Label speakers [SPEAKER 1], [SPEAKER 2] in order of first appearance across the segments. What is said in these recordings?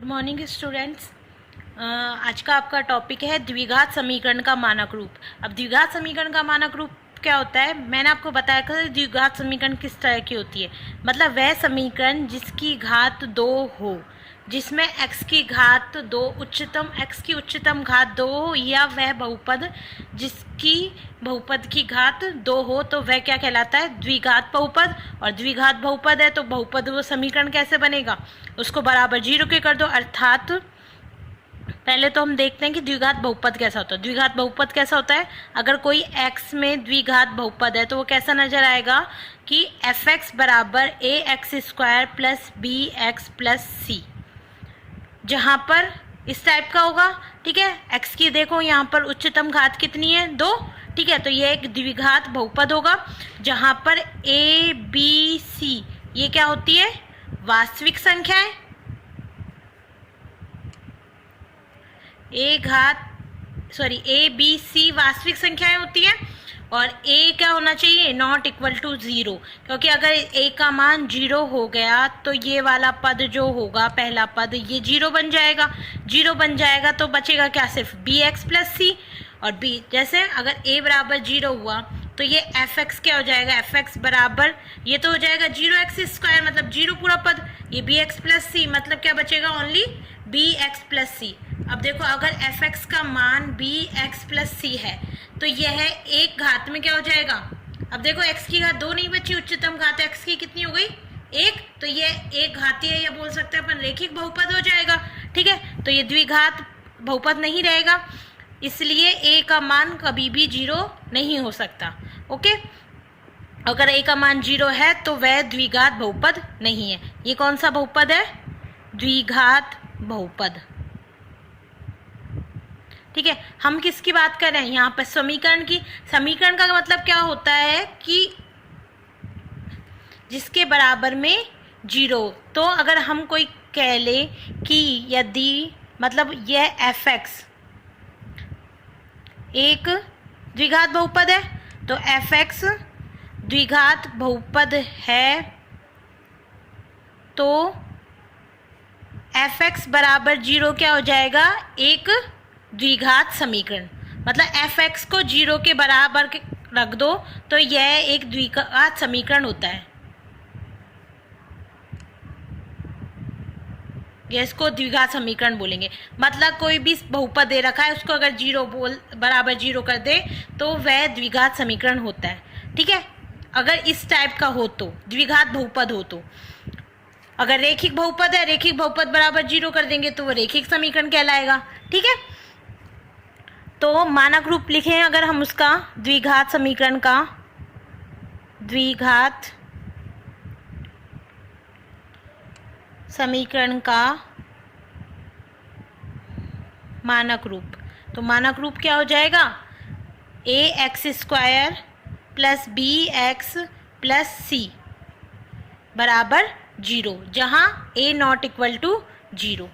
[SPEAKER 1] Good morning students. आज का आपका टॉपिक है द्विघात समीकरण का मानक रूप। अब द्विघात समीकरण का मानक रूप क्या होता है, मैंने आपको बताया कि द्विघात समीकरण किस तरह की होती है। मतलब वह समीकरण जिसकी घात 2 हो, जिसमें x की घात 2 उच्चतम x की उच्चतम घात 2 हो, या वह बहुपद जिसकी बहुपद की घात 2 हो, तो वह क्या कहलाता है, द्विघात बहुपद। और द्विघात बहुपद है तो बहुपद वो समीकरण कैसे बनेगा, उसको बराबर 0 के कर दो। अर्थात पहले तो हम देखते हैं कि द्विघात बहुपद कैसा होता है। द्विघात बहुपद कैसा होता है, अगर कोई x में द्विघात बहुपद है तो वो कैसा नजर आएगा कि f(x) बराबर ax² plus bx plus c, जहां पर इस टाइप का होगा। ठीक है, x की देखो यहाँ पर उच्चतम घात कितनी है, 2। ठीक है, तो ये एक द्विघात बहुपद होगा जहां पर a b c ये क्या होती है, वास्तविक संख्याएं। a b c वास्तविक संख्याएं होती हैं, और a क्या होना चाहिए, नॉट इक्वल टू 0, क्योंकि अगर a का मान 0 हो गया तो ये वाला पद जो होगा, पहला पद, ये 0 बन जाएगा। 0 बन जाएगा तो बचेगा क्या, सिर्फ bx प्लस c। और b जैसे अगर a बराबर 0 हुआ तो ये fx क्या हो जाएगा, fx बराबर ये तो हो जाएगा 0x², मतलब 0 पूरा पद, ये bx प्लस c, मतलब क्या बचेगा, ओनली bx प्लस c। अब देखो, अगर fx का मान bx प्लस c है तो यह एक घात में क्या हो जाएगा। अब देखो, x की घात 2 नहीं बची, उच्चतम घात x की कितनी हो गई, 1, तो ये एक घातीय है, या बोल सकते हैं अपन रेखिक बहुपद हो जाएगा। ठीक है, तो ये द्विघात बहुपद नहीं रहेगा, इसलिए a का मान कभी भी 0 नहीं हो सकता। ओके, अगर a का मान 0 है तो वह द्विघात बहुपद नहीं है। ये कौन सा बहुपद है, द्विघात बहुपद। ठीक है, हम किसकी बात कर रहे हैं यहाँ पर, समीकरण की। समीकरण का मतलब क्या होता है कि जिसके बराबर में 0। तो अगर हम कोई कह ले कि यदि, मतलब यह fx एक द्विघात बहुपद है, तो fx द्विघात बहुपद है, तो fx बराबर 0 क्या हो जाएगा, एक द्विघात समीकरण। मतलब fx को 0 के बराबर रख दो तो यह एक द्विघात समीकरण होता है। इसको द्विघात समीकरण बोलेंगे। मतलब कोई भी बहुपद दे रखा है, उसको अगर 0 बराबर 0 कर दे तो वह द्विघात समीकरण होता है। ठीक है, अगर इस टाइप का हो तो द्विघात बहुपद हो तो। अगर रेखिक बहुपद है, रेखिक बहुपद बराबर 0 कर देंगे तो वह रेखिक समीकरण कहलाएगा। ठीक है, तो मानक रूप लिखें अगर हम उसका, द्विघात समीकरण का, द्विघात समीकरण का मानक रूप, तो मानक रूप क्या हो जाएगा, ax² plus bx plus c बराबर 0, जहां a नॉट इक्वल टू 0।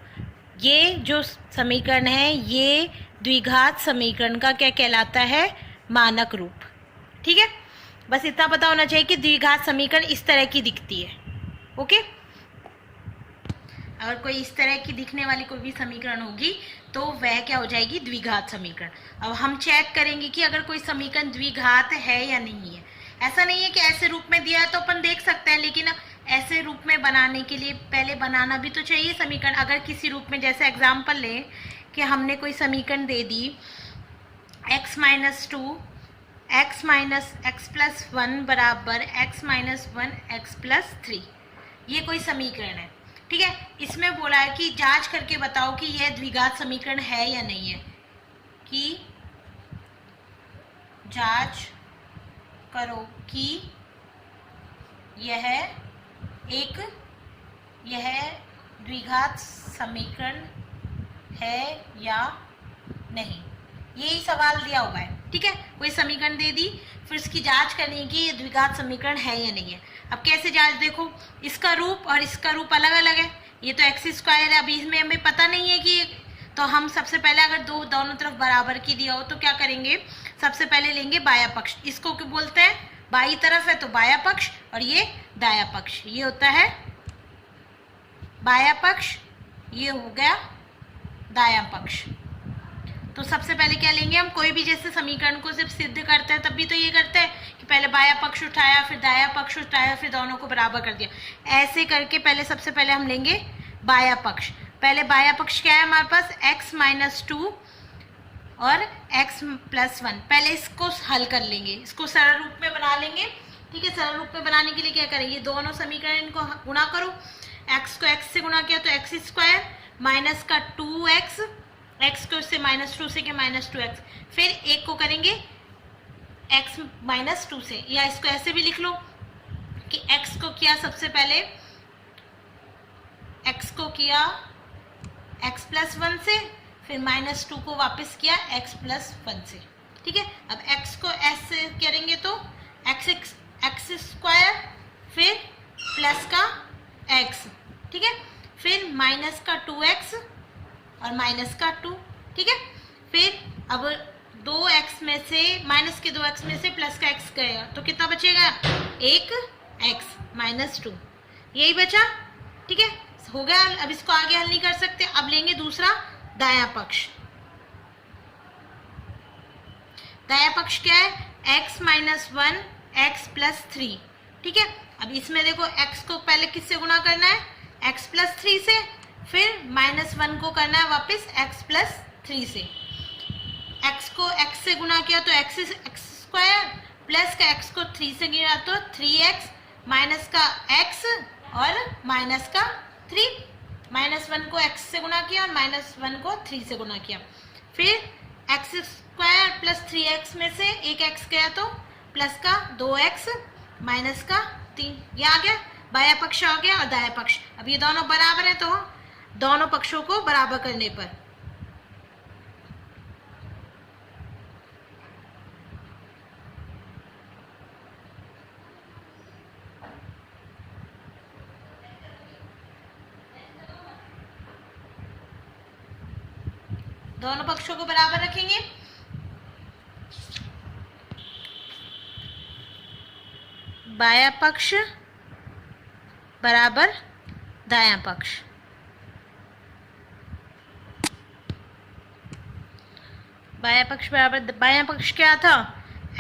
[SPEAKER 1] ये जो समीकरण है ये द्विघात समीकरण का क्या कहलाता है, मानक रूप। ठीक है, बस इतना पता होना चाहिए कि द्विघात समीकरण इस तरह की दिखती है। ओके, अगर कोई इस तरह की दिखने वाली कोई भी समीकरण होगी तो वह क्या हो जाएगी, द्विघात समीकरण। अब हम चेक करेंगे कि अगर कोई समीकरण द्विघात है या नहीं है। ऐसा नहीं है कि ऐसे रूप में दिया है तो अपन देख सकते हैं, लेकिन ऐसे रूप में बनाने के लिए पहले बनाना भी तो चाहिए समीकरण। अगर किसी रूप में, जैसे एग्जाम्पल लें कि हमने कोई समीकरण दे दी x minus 2 x minus x plus 1 बराबर x माइनस 1 x प्लस 3, ये कोई समीकरण है। ठीक है, इसमें बोला है कि जांच करके बताओ कि यह द्विघात समीकरण है या नहीं है, कि जांच करो कि यह द्विघात समीकरण है या नहीं। यही सवाल दिया हुआ है। ठीक है, कोई समीकरण दे दी, फिर उसकी जांच करनी है कि ये द्विघात समीकरण है या नहीं है। अब कैसे जांच, देखो इसका रूप और इसका रूप अलग अलग है। ये तो x² है, अभी इसमें हमें पता नहीं है कि, तो हम सबसे पहले अगर दोनों तरफ बराबर की दिया हो तो क्या करेंगे, सबसे पहले लेंगे बाया पक्ष। इसको क्या बोलते हैं, बाई तरफ है तो बाया पक्ष, और ये दाया पक्ष, ये होता है बाया पक्ष ये हो गया दायां पक्ष। तो सबसे पहले क्या लेंगे हम, कोई भी जैसे समीकरण को सिर्फ सिद्ध करते हैं तब भी तो ये करते हैं कि पहले बायां पक्ष उठाया, फिर दायां पक्ष उठाया, फिर दोनों को बराबर कर दिया। ऐसे करके पहले सबसे पहले हम लेंगे बायां पक्ष। पहले बायां पक्ष क्या है हमारे पास, x माइनस 2 और x प्लस 1। पहले इसको हल कर लेंगे, इसको सरल रूप में बना लेंगे। ठीक है, सरल रूप में बनाने के लिए क्या करेंगे, दोनों समीकरण को गुणा करो। x को x से गुणा किया तो एक्स स्क्वायर माइनस का 2x, x को इससे माइनस 2 से क्या माइनस 2x, फिर एक को करेंगे x माइनस 2 से, या इसको ऐसे भी लिख लो कि x को किया सबसे पहले, x को किया x प्लस 1 से, फिर माइनस 2 को वापस किया x प्लस 1 से। ठीक है, अब x को ऐसे करेंगे तो एक्स स्क्वायर फिर प्लस का x, ठीक है, फिर माइनस का 2x और माइनस का 2। ठीक है, फिर अब 2x में से माइनस के 2x में से प्लस का x गया तो कितना बचेगा, 1x माइनस 2, यही बचा। ठीक है, हो गया। अब इसको आगे हल नहीं कर सकते। अब लेंगे दूसरा दायां पक्ष। दायां पक्ष क्या है, x माइनस 1 x प्लस 3। ठीक है, अब इसमें देखो x को पहले किससे गुणा करना है, x प्लस 3 से, फिर माइनस 1 को करना है वापस x प्लस 3 से। x को x से गुणा किया तो x स्क्वायर, प्लस का x को 3 से गिरा तो 3x, माइनस का x और माइनस का 3, माइनस 1 को x से गुणा किया और माइनस 1 को 3 से गुणा किया, फिर x स्क्वायर प्लस 3x में से एक x गया तो प्लस का 2x माइनस का 3, ये आ गया बायां पक्ष आ गया और दायां पक्ष। अब ये दोनों बराबर है तो दोनों पक्षों को बराबर करने पर दोनों पक्षों को बराबर रखेंगे। बायां पक्ष बराबर दायां पक्ष। बायां पक्ष बराबर बायां पक्ष क्या था,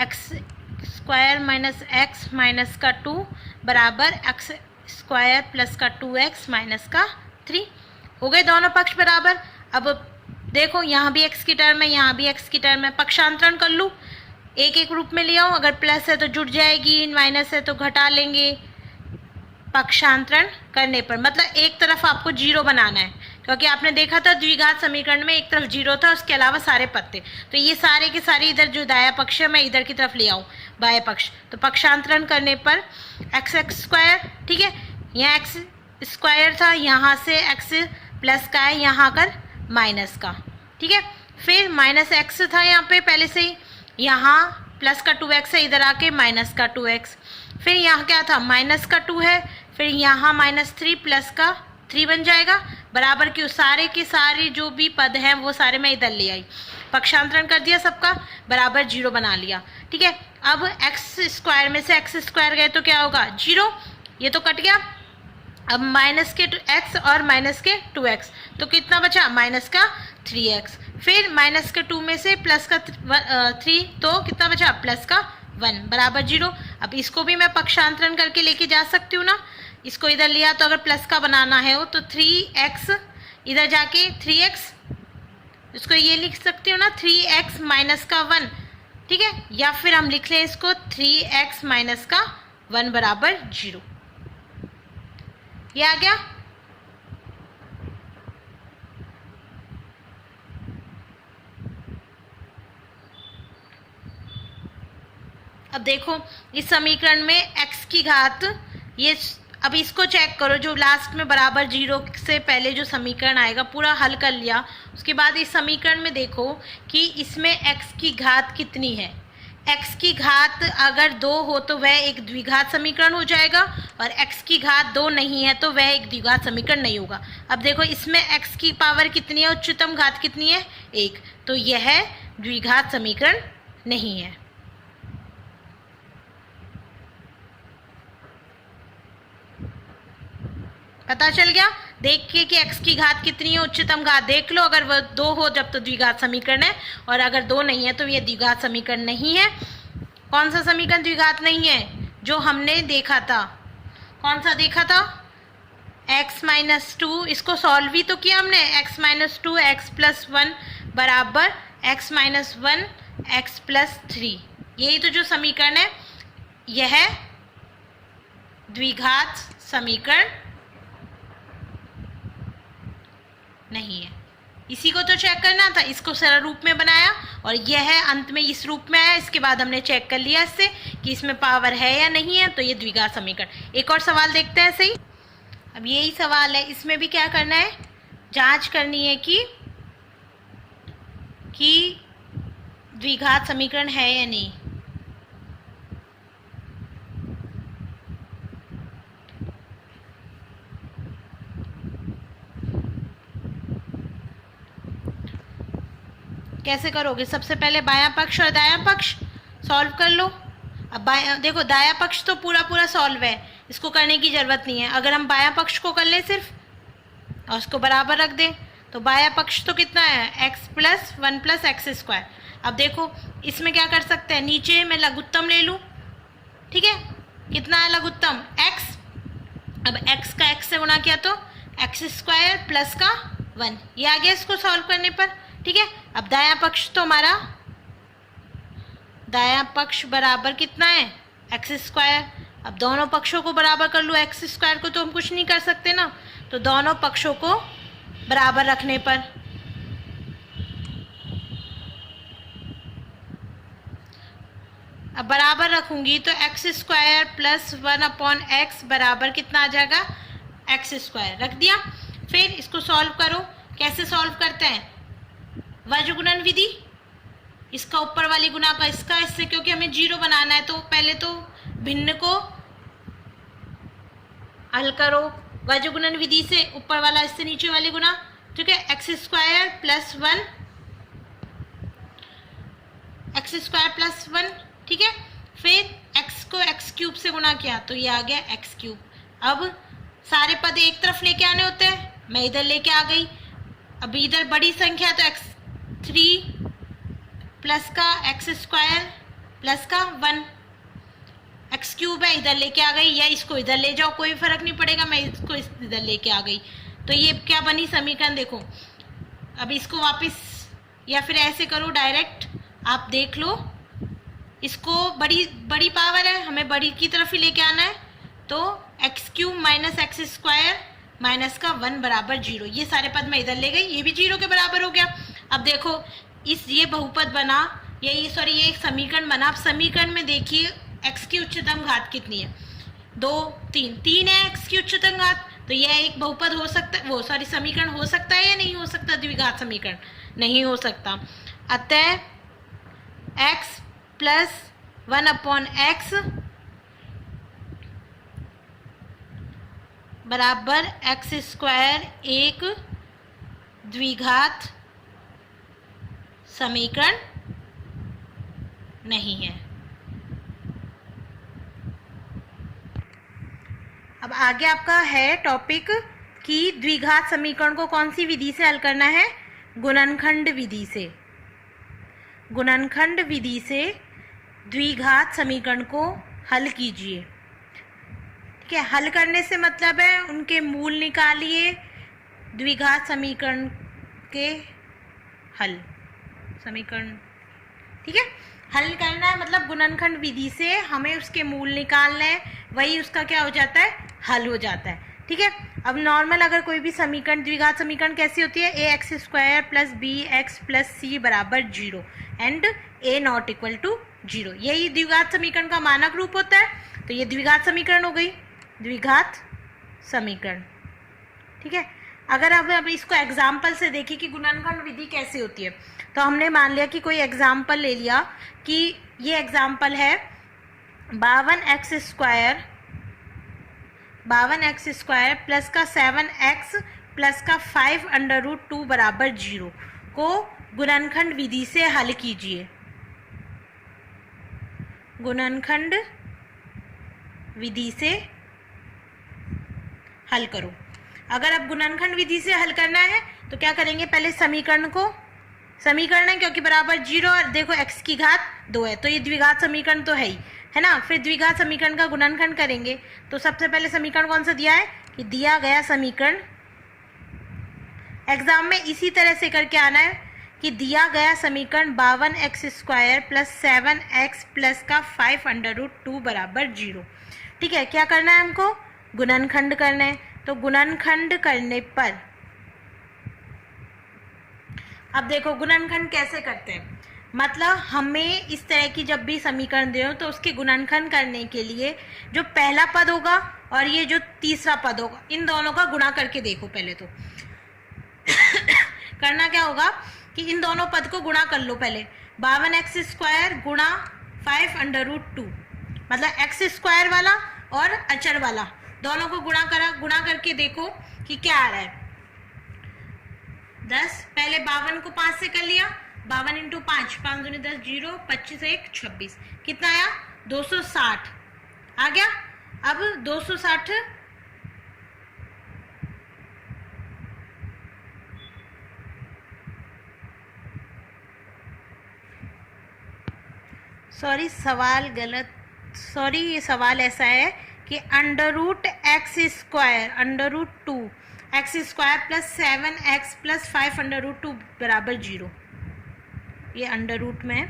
[SPEAKER 1] x square minus x minus का 2 बराबर एक्स स्क्वायर प्लस का 2x माइनस का 3। हो गए दोनों पक्ष बराबर। अब देखो यहाँ भी x की टर्म है, यहाँ भी x की टर्म है, पक्षांतरण कर लूँ, एक एक रूप में ले आऊँ, अगर प्लस है तो जुड़ जाएगी, माइनस है तो घटा लेंगे। पक्षांतरण करने पर मतलब एक तरफ आपको जीरो बनाना है, क्योंकि आपने देखा था द्विघात समीकरण में एक तरफ जीरो था, उसके अलावा सारे पद थे। तो ये सारे के सारे इधर जो दायां पक्ष है मैं इधर की तरफ ले आऊँ बायां पक्ष, तो पक्षांतरण करने पर एक्स स्क्वायर, ठीक है, यहाँ एक्स स्क्वायर था, यहाँ से एक्स प्लस का है, यहाँ कर माइनस का, ठीक है, फिर माइनस एक्स था यहाँ पे पहले से ही, यहाँ प्लस का 2x है, इधर आके माइनस का 2x, फिर यहाँ क्या था माइनस का 2 है, फिर यहाँ माइनस 3 प्लस का 3 बन जाएगा, बराबर क्यों, सारे के सारे जो भी पद हैं वो सारे मैं इधर ले आई, पक्षांतरण कर दिया, सबका बराबर जीरो बना लिया। ठीक है, अब एक्स स्क्वायर में से एक्स स्क्वायर गए तो क्या होगा, जीरो, ये तो कट गया। अब माइनस के x और माइनस के 2x, तो कितना बचा माइनस का 3x, फिर माइनस के 2 में से प्लस का 3, तो कितना बचा प्लस का 1 बराबर जीरो। अब इसको भी मैं पक्षांतरण करके लेके जा सकती हूँ ना, इसको इधर लिया तो अगर प्लस का बनाना है हो तो 3x इधर जाके 3x, इसको ये लिख सकती हूँ ना 3x माइनस का 1, ठीक है, या फिर हम लिख लें इसको 3x माइनस का 1 बराबर जीरो, ये आ गया। अब देखो इस समीकरण में x की घात, ये अब इसको चेक करो, जो लास्ट में बराबर जीरो से पहले जो समीकरण आएगा पूरा हल कर लिया, उसके बाद इस समीकरण में देखो कि इसमें x की घात कितनी है। x की घात अगर 2 हो तो वह एक द्विघात समीकरण हो जाएगा, और x की घात 2 नहीं है तो वह एक द्विघात समीकरण नहीं होगा। अब देखो इसमें x की पावर कितनी है, उच्चतम घात कितनी है 1, तो यह द्विघात समीकरण नहीं है। पता चल गया, देखिए कि x की घात कितनी है, उच्चतम घात देख लो, अगर वह 2 हो जब तो द्विघात समीकरण है, और अगर 2 नहीं है तो ये द्विघात समीकरण नहीं है। कौन सा समीकरण द्विघात नहीं है? जो हमने देखा था। कौन सा देखा था? x माइनस 2, इसको सॉल्व भी तो किया हमने। x माइनस 2 x प्लस 1 बराबर x माइनस 1 x प्लस 3, यही तो जो समीकरण है, यह द्विघात समीकरण नहीं है। इसी को तो चेक करना था, इसको सरल रूप में बनाया और यह अंत में इस रूप में आया। इसके बाद हमने चेक कर लिया इससे कि इसमें पावर है या नहीं है, तो ये द्विघात समीकरण। एक और सवाल देखते हैं सही। अब यही सवाल है, इसमें भी क्या करना है, जांच करनी है कि द्विघात समीकरण है या नहीं। कैसे करोगे? सबसे पहले बायां पक्ष और दायां पक्ष सॉल्व कर लो। अब देखो दायां पक्ष तो पूरा पूरा सॉल्व है, इसको करने की जरूरत नहीं है। अगर हम बायां पक्ष को कर ले सिर्फ और उसको बराबर रख दें तो बायां पक्ष तो कितना है, x plus 1 plus x square. अब देखो इसमें क्या कर सकते हैं, नीचे मैं लघुत्तम ले लूँ, ठीक है, कितना है लघुत्तम x। अब x का x से गुणा किया तो एक्स स्क्वायर प्लस का 1, ये आ गया इसको सॉल्व करने पर, ठीक है। अब दायां पक्ष तो हमारा, दायां पक्ष बराबर कितना है, एक्स स्क्वायर। अब दोनों पक्षों को बराबर कर लूँ, एक्स स्क्वायर को तो हम कुछ नहीं कर सकते ना, तो दोनों पक्षों को बराबर रखने पर अब बराबर रखूंगी तो x square plus 1 upon x बराबर कितना आ जाएगा, एक्स स्क्वायर। रख दिया। फिर इसको सॉल्व करो। कैसे सॉल्व करते हैं, वज्र गुणन विधि, इसका ऊपर वाली गुना का इसका, इससे क्योंकि हमें 0 बनाना है तो पहले तो भिन्न को हल करो। वज्र गुणन विधि से ऊपर वाला इससे नीचे वाली गुना, ठीक है, x square plus 1 x square plus 1, ठीक है। फिर x को x क्यूब से गुणा किया तो ये आ गया x क्यूब। अब सारे पद एक तरफ लेके आने होते हैं, मैं इधर लेके आ गई। अब इधर बड़ी संख्या तो x3 प्लस का एक्स स्क्वायर प्लस का 1, एक्स क्यूब है, इधर लेके आ गई, या इसको इधर ले जाओ कोई फर्क नहीं पड़ेगा, मैं इसको इधर लेके आ गई। तो ये क्या बनी समीकरण, देखो। अब इसको वापस या फिर ऐसे करो डायरेक्ट, आप देख लो, इसको बड़ी पावर है, हमें बड़ी की तरफ ही लेके आना है, तो x cube minus x square minus का 1 बराबर 0, ये सारे पद मैं इधर ले गई, ये भी 0 के बराबर हो गया। अब देखो ये बहुपद बना, ये एक समीकरण बना। अब समीकरण में देखिए x की उच्चतम घात कितनी है, 2 3 है x की उच्चतम घात, तो यह एक बहुपद हो सकता है, समीकरण हो सकता है या नहीं हो सकता, द्विघात समीकरण नहीं हो सकता। अतः x प्लस 1 अपॉन एक्स बराबर एक्स स्क्वायर एक द्विघात समीकरण नहीं है। अब आगे आपका है टॉपिक कि द्विघात समीकरण को कौन सी विधि से हल करना है, गुणनखंड विधि से। गुणनखंड विधि से द्विघात समीकरण को हल कीजिए, ठीक है। हल करने से मतलब है उनके मूल निकालिए, द्विघात समीकरण के हल समीकरण, ठीक है। हल करना है मतलब गुणनखंड विधि से हमें उसके मूल निकालने हैं, वही उसका क्या हो जाता है, हल हो जाता है, ठीक है। अब नॉर्मल अगर कोई भी समीकरण, द्विघात समीकरण कैसी होती है, A X square plus B X plus C बराबर 0 and A not equal to 0, यही द्विघात समीकरण का मानक रूप होता है। तो ये द्विघात समीकरण हो गई, द्विघात समीकरण, ठीक है। अगर अब इसको एग्जाम्पल से देखिए कि गुणनखंड विधि कैसे होती है, तो हमने मान लिया कि कोई एग्जाम्पल ले लिया कि ये एग्जाम्पल है 52x स्क्वायर प्लस का 7x प्लस का 5√2 बराबर 0 को गुणनखंड विधि से हल कीजिए। गुणनखंड विधि से हल करो। अगर अब गुणनखंड विधि से हल करना है तो क्या करेंगे, पहले समीकरण है क्योंकि बराबर 0 और देखो x की घात 2 है तो ये द्विघात समीकरण तो है ही, है ना। फिर द्विघात समीकरण का गुणनखंड करेंगे तो सबसे पहले समीकरण कौन सा दिया है कि दिया गया समीकरण, एग्जाम में इसी तरह से करके आना है कि दिया गया समीकरण 52x² प्लस 7x प्लस का 5√2 बराबर 0। ठीक है, क्या करना है हमको, गुणनखंड करना है। तो गुणनखंड करने पर अब देखो गुणनखंड कैसे करते हैं, मतलब हमें इस तरह की जब भी समीकरण दे हो तो उसके गुणनखंड करने के लिए जो पहला पद होगा और ये जो तीसरा पद होगा इन दोनों का गुणा करके देखो। पहले तो करना क्या होगा कि इन दोनों पद को गुणा कर लो पहले, 52x² गुणा 5√2 मतलब x² वाला और अचर वाला दोनों को गुणा करके देखो कि क्या आ रहा है। 10 पहले 52 को 5 से कर लिया, 52 इंटू 5, 5 दूनी 10, 0, 25 1 26, कितना आया 260 आ गया। अब 260 ये सवाल ऐसा है कि √x² प्लस 7x प्लस 5√2 बराबर 0, ये अंडर रूट में है।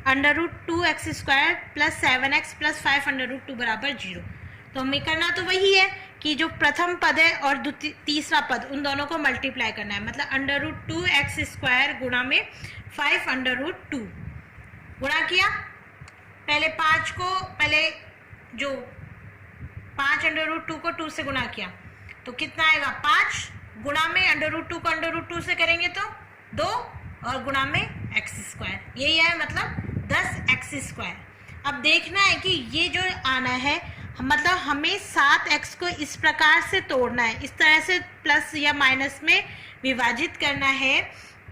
[SPEAKER 1] √2x² प्लस 7x प्लस 5√2 बराबर 0। तो हमें करना तो वही है कि जो प्रथम पद है और तीसरा पद उन दोनों को मल्टीप्लाई करना है, मतलब √2x² गुणा में 5√2 गुणा किया। पहले 5 को पहले जो 5√2 को 2 से गुणा किया तो कितना आएगा 5 गुणा में √2 को √2 से करेंगे तो 2 और गुणा में x², यही है मतलब 10x²। अब देखना है कि ये जो आना है मतलब हमें 7x को इस प्रकार से तोड़ना है, इस तरह से प्लस या माइनस में विभाजित करना है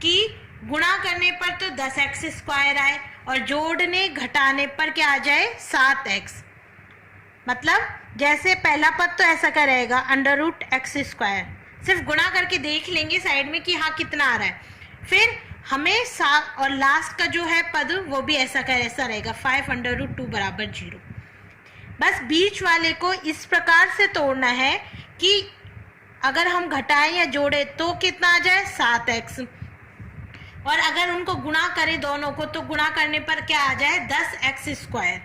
[SPEAKER 1] कि गुणा करने पर तो 10x² आए और जोड़ने घटाने पर क्या आ जाए 7x। मतलब जैसे पहला पद तो ऐसा का रहेगा √x², सिर्फ गुणा करके देख लेंगे साइड में कि हाँ कितना आ रहा है। फिर हमें और लास्ट का जो है पद वो भी ऐसा रहेगा 5√2 बराबर 0। बस बीच वाले को इस प्रकार से तोड़ना है कि अगर हम घटाएं या जोड़े तो कितना आ जाए 7x, और अगर उनको गुणा करें दोनों को तो गुणा करने पर क्या आ जाए 10x²।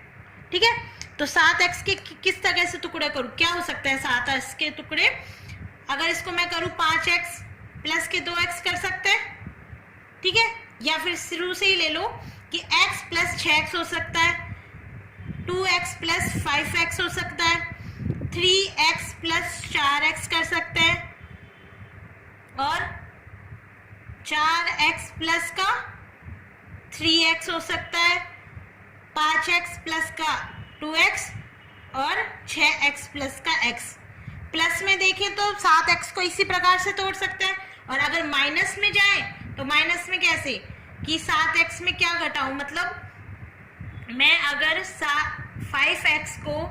[SPEAKER 1] ठीक है, तो 7x के किस तरह से टुकड़े करूं, क्या हो सकता है 7x के टुकड़े, अगर इसको मैं करूं 5x प्लस के 2x कर सकते हैं। ठीक है, या फिर शुरू से ही ले लो कि x प्लस 6x हो सकता है, 2x प्लस 5x हो सकता है, 3x प्लस 4x कर सकते हैं और 4x प्लस का 3x हो सकता है, 5x प्लस का 2x और 6x प्लस का x। प्लस में देखें तो 7x को इसी प्रकार से तोड़ सकते हैं, और अगर माइनस में जाए तो माइनस में कैसे कि 7x में क्या घटाऊं, मतलब मैं अगर 5x को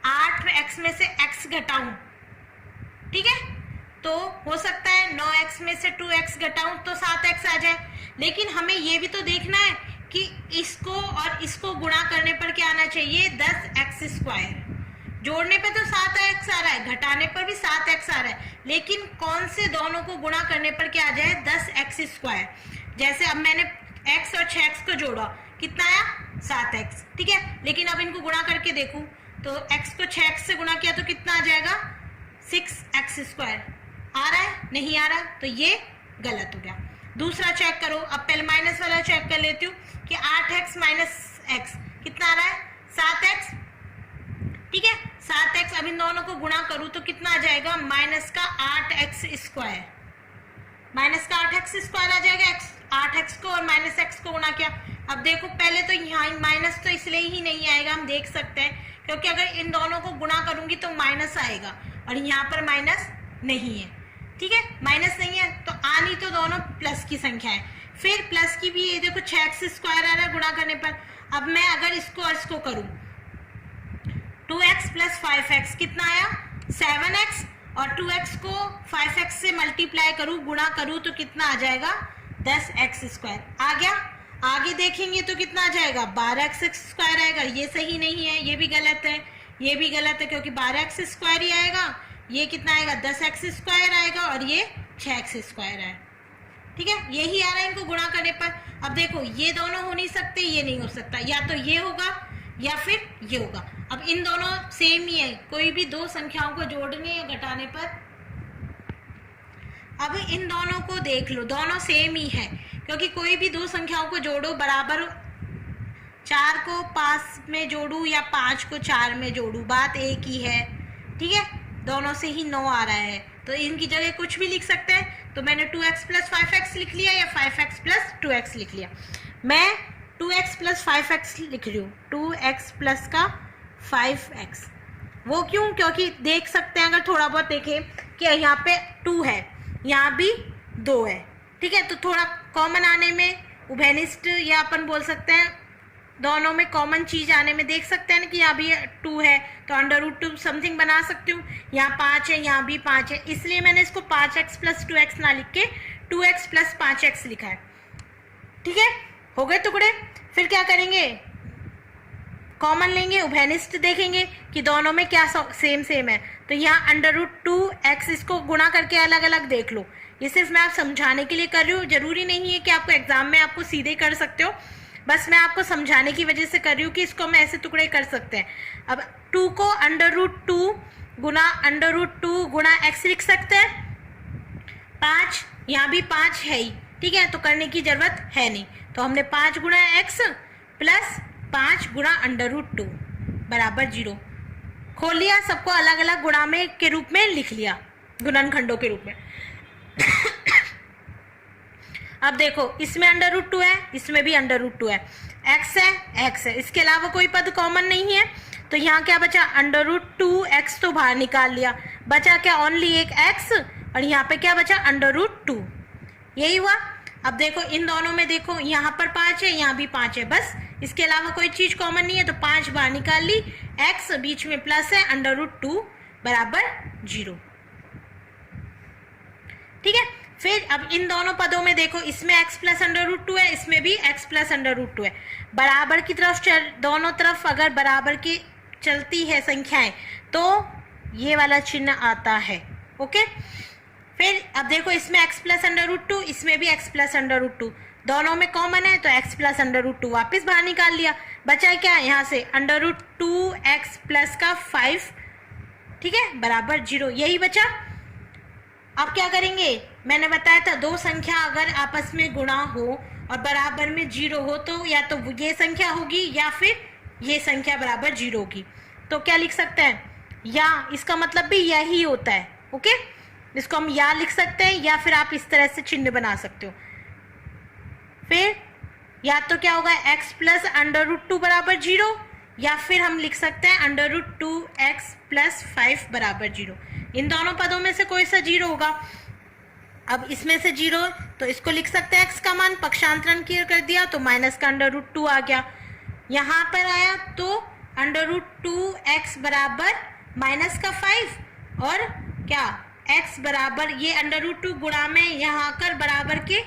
[SPEAKER 1] 8x में से x घटाऊं, ठीक है, तो हो सकता है 9x में से 2x घटाऊं तो 7x आ जाए। लेकिन हमें ये भी तो देखना है कि इसको और इसको गुणा करने पर क्या आना चाहिए 10x²। जोड़ने पे तो 7x आ रहा है, घटाने पर भी 7x आ रहा है, लेकिन कौन से दोनों को गुणा करने पर क्या आ जाए 10x²। जैसे अब मैंने x और 6x को जोड़ा, कितना आया 7x। ठीक है, लेकिन अब इनको गुणा करके देखूं तो x को 6x से गुणा किया तो कितना आ जाएगा 6x²। आ रहा है, नहीं आ रहा, तो ये गलत हो गया। दूसरा चेक करो, अब पहले माइनस वाला चेक कर लेती हूँ कि 8x माइनस x कितना आ रहा है 7x। ठीक है, 7x, अब इन दोनों को गुणा करूं तो कितना आ जाएगा माइनस का 8x²। माइनस का 8x² आ जाएगा, 8x को और माइनस x को गुणा किया। अब देखो पहले तो यहाँ माइनस तो इसलिए ही नहीं आएगा, हम देख सकते हैं क्योंकि अगर इन दोनों को गुणा करूंगी तो माइनस आएगा और यहाँ पर माइनस नहीं है। ठीक है, माइनस नहीं है तो आनी तो दोनों प्लस की संख्या है। फिर प्लस की भी ये देखो 6x² आ रहा है गुणा करने पर। अब मैं अगर इसको और इसको करूं 2x प्लस 5x कितना आया 7x, और 2x को 5x से मल्टीप्लाई करूँ, गुणा करूँ तो कितना आ जाएगा 10x²। आ गया। आगे देखेंगे तो कितना आ जाएगा 12x² आएगा। ये सही नहीं है, ये भी गलत है, ये भी गलत है, क्योंकि 12x² ही आएगा। ये कितना आएगा 10x² आएगा और ये 6x² है। ठीक है, यही आ रहा है इनको गुणा करने पर। अब देखो ये दोनों हो नहीं सकते, ये नहीं हो सकता, या तो ये होगा या फिर ये होगा। अब इन दोनों सेम ही है, कोई भी दो संख्याओं को जोड़ने या घटाने पर, अब इन दोनों को देख लो, दोनों सेम ही है, क्योंकि कोई भी दो संख्याओं को जोड़ो बराबर, 4 को 5 में जोड़ू या 5 को 4 में जोड़ू, बात एक ही है। ठीक है, दोनों से ही 9 आ रहा है, तो इनकी जगह कुछ भी लिख सकते हैं। तो मैंने 2x + 5x लिख लिया या 5x + 2x लिख लिया। मैं 2x + 5x लिख रही हूँ, 2x + का 5x। वो क्यों? क्योंकि देख सकते हैं, अगर थोड़ा बहुत देखें कि यहाँ पे 2 है, यहाँ भी 2 है। ठीक है, तो थोड़ा कॉमन आने में, उभयनिष्ठ या अपन बोल सकते हैं दोनों में कॉमन चीज आने में देख सकते हैं ना कि यहाँ भी 2 है, तो √2 समथिंग बना सकती हूँ। यहाँ 5 है, यहाँ भी 5 है, इसलिए मैंने इसको 5x + 2x ना लिख के 2x + 5x लिखा है। ठीक है, हो गए टुकड़े। फिर क्या करेंगे, कॉमन लेंगे, उभयनिष्ठ देखेंगे कि दोनों में क्या सेम है। तो यहाँ √2x, इसको गुणा करके अलग अलग देख लो। ये सिर्फ मैं आप समझाने के लिए कर रही हूँ, जरूरी नहीं है कि आपको एग्जाम में आपको सीधे कर सकते हो, बस मैं आपको समझाने की वजह से कर रही हूँ कि इसको हम ऐसे टुकड़े कर सकते हैं। अब 2 को √2 गुना √2 गुणा x लिख सकते हैं। 5, यहाँ भी 5 है ही, ठीक है, तो करने की जरूरत है नहीं। तो हमने 5 गुणा x + 5 गुणा √2 बराबर 0। खोल लिया, सबको अलग अलग गुणा में के रूप में लिख लिया, गुणनखंडों के रूप में। अब देखो इसमें √2 है, इसमें भी √2 है, x है, इसके अलावा कोई पद कॉमन नहीं है। तो यहाँ क्या बचा, √2x तो बाहर निकाल लिया, बचा क्या, ओनली एक x, और यहाँ पे क्या बचा √2। यही हुआ। अब देखो इन दोनों में देखो, यहाँ पर 5 है, यहाँ भी 5 है, बस इसके अलावा कोई चीज कॉमन नहीं है, तो 5 बाहर निकाल ली, x बीच में प्लस है, √2 बराबर 0। ठीक है, फिर अब इन दोनों पदों में देखो, इसमें x + √2 है, इसमें भी x + √2 है। बराबर की तरफ दोनों तरफ अगर बराबर की चलती है संख्याएं तो ये वाला चिन्ह आता है। ओके, फिर अब देखो इसमें x + √2, इसमें भी x + √2, दोनों में कॉमन है, तो x + √2 वापस बाहर निकाल लिया, बचा क्या यहाँ से √2x + का 5, ठीक है, बराबर 0, यही बचा। अब क्या करेंगे, मैंने बताया था दो संख्या अगर आपस में गुणा हो और बराबर में 0 हो तो या तो ये संख्या होगी या फिर ये संख्या बराबर 0 होगी। तो क्या लिख सकते हैं, या, इसका मतलब भी यही होता है। ओके, इसको हम या लिख सकते हैं या फिर आप इस तरह से चिन्ह बना सकते हो। फिर या तो क्या होगा x + √2 बराबर 0, या फिर हम लिख सकते हैं √2x + 5 बराबर 0। इन दोनों पदों में से कोई सा 0 होगा। अब इसमें से 0, तो इसको लिख सकते हैं x का मान पक्षांतरण कर दिया तो माइनस का √2 आ गया। यहाँ पर आया तो √2x बराबर माइनस का 5, और क्या x बराबर ये √2 गुणा में यहाँ आकर बराबर के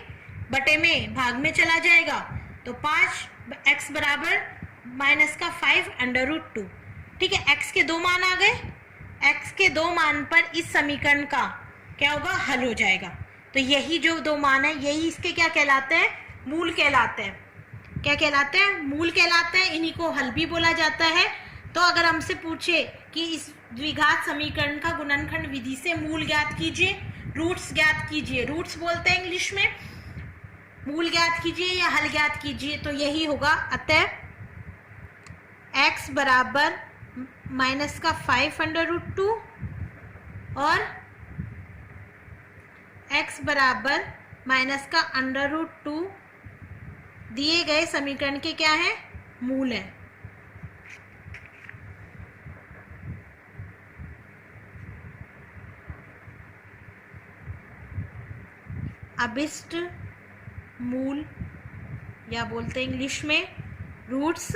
[SPEAKER 1] बटे में भाग में चला जाएगा, तो 5x बराबर माइनस का 5 √2। ठीक है, x के 2 मान आ गए, x के 2 मान पर इस समीकरण का क्या होगा, हल हो जाएगा। तो यही जो 2 मान है, यही इसके क्या कहलाते हैं, मूल कहलाते हैं। क्या कहलाते हैं, मूल कहलाते हैं, इन्हीं को हल भी बोला जाता है। तो अगर हमसे पूछे कि इस द्विघात समीकरण का गुणनखंड विधि से मूल ज्ञात कीजिए, रूट्स ज्ञात कीजिए, रूट्स बोलते हैं इंग्लिश में, मूल ज्ञात कीजिए या हल ज्ञात कीजिए, तो यही होगा। अतः x बराबर माइनस का 5 √2 और x बराबर माइनस का √2 दिए गए समीकरण के क्या है, मूल है। अभिष्ट मूल या बोलते हैं इंग्लिश में रूट्स